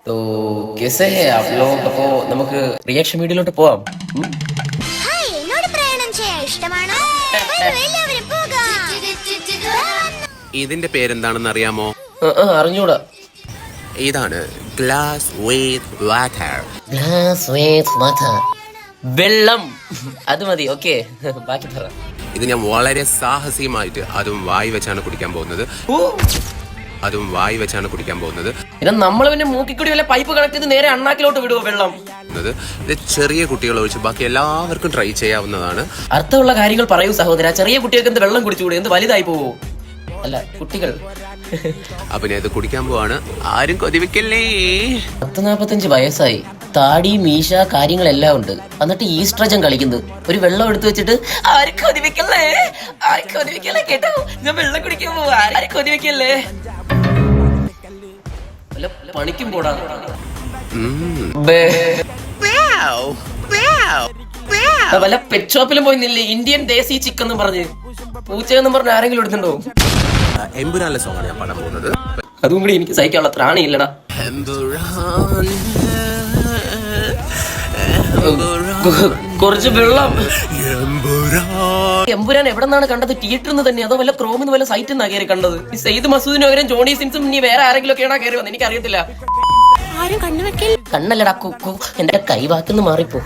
तो कैसे है आप लोग? അപ്പോ നമുക്ക് റിയാക്ഷൻ വീഡിയോയിലോട്ട് പോവാം. ഹായ്, എന്നോട് പ്രയാണം ചെയ്യാൻ ഇഷ്ടമാണോ? എല്ലാവരും പോകാം. ഇതിന്റെ പേരെന്താണെന്ന് അറിയാമോ? അറിഞ്ഞൂടാ. ഇതാണ് glass with water. Glass with water. വെള്ളം. അത് മതി. ഓക്കെ, ബാക്കി പറ. ഇത് ഞാൻ വളരെ സാഹസികമായിട്ട് അതും വായി വെച്ചാണ് കുടിക്കാൻ പോകുന്നത്. പിന്നെ നമ്മൾ പിന്നെ മൂക്കിക്കൂടി വല്ല പൈപ്പ് കണക്ട് ചെയ്ത് നേരെ അണ്ണാക്കിലോട്ട് വിടുവോ വെള്ളം? ഇത് ചെറിയ കുട്ടികൾ ഒഴിച്ച് ബാക്കി എല്ലാവർക്കും ട്രൈ ചെയ്യാവുന്നതാണ്. അർത്ഥമുള്ള കാര്യങ്ങൾ പറയൂ സഹോദര. ചെറിയ കുട്ടികൾക്ക് എന്ത് വെള്ളം കുടിച്ചുകൂടെ? എന്ത് വലുതായി പോവോ? അല്ല, കുട്ടികൾ. അപ്പൊ ഞാൻ ഇത് കുടിക്കാൻ പോവാണ്. ആരും കൊതിവെക്കല്ലേ. 45 വയസ്സായി, താടി മീശ കാര്യങ്ങളെല്ലാം ഉണ്ട്. എന്നിട്ട് ഈസ്ട്രജൻ കളിക്കുന്നത്. ഒരു വെള്ളം എടുത്തു വെച്ചിട്ട് ആരും കൊതിവെക്കല്ലേ കേട്ടോ, ഞാൻ വെള്ളം കുടിക്കാൻ പോവാ, ആരും കൊതിവെക്കല്ലേ. വല്ല പണിക്കും പോടാ. വല്ല പെറ്റ് ഷോപ്പിലും പോയി നില്ലേ, ഇന്ത്യൻ ദേശീയ ചിക്കൻ എന്ന് പറഞ്ഞ് പൂച്ചയെന്നും പറഞ്ഞ് ആരെങ്കിലും എടുത്തിട്ടുണ്ടോ? എമ്പുരാനിലെ സോങ്ങാണ് ഞാൻ പാടാൻ പോകുന്നത്. അതും കൂടി എനിക്ക് സഹിക്കാനുള്ള ത്രാണിയില്ലടാ. കുറച്ച് വെള്ളം. എമ്പുരാൻ എവിടെ നിന്നാണ് കണ്ടത്? തിയേറ്ററിൽ നിന്ന് തന്നെ, അതോ വല്ല ക്രോമിന്ന് വല്ല സൈറ്റിൽ നിന്നാണ് കയറി കണ്ടത്? ഈ സെയ്ദ് മസൂദിന് പകരം ജോണി സിൻസും ഇനി വേറെ ആരെങ്കിലും ഒക്കെയാണോ കയറി വന്നത്? എനിക്ക് അറിയത്തില്ല. ആരും കണ്ണുവെക്കൽ. കണ്ണല്ലടാ കുക്കു, എന്റെ കൈവാക്കിന്ന് മാറിപ്പോ.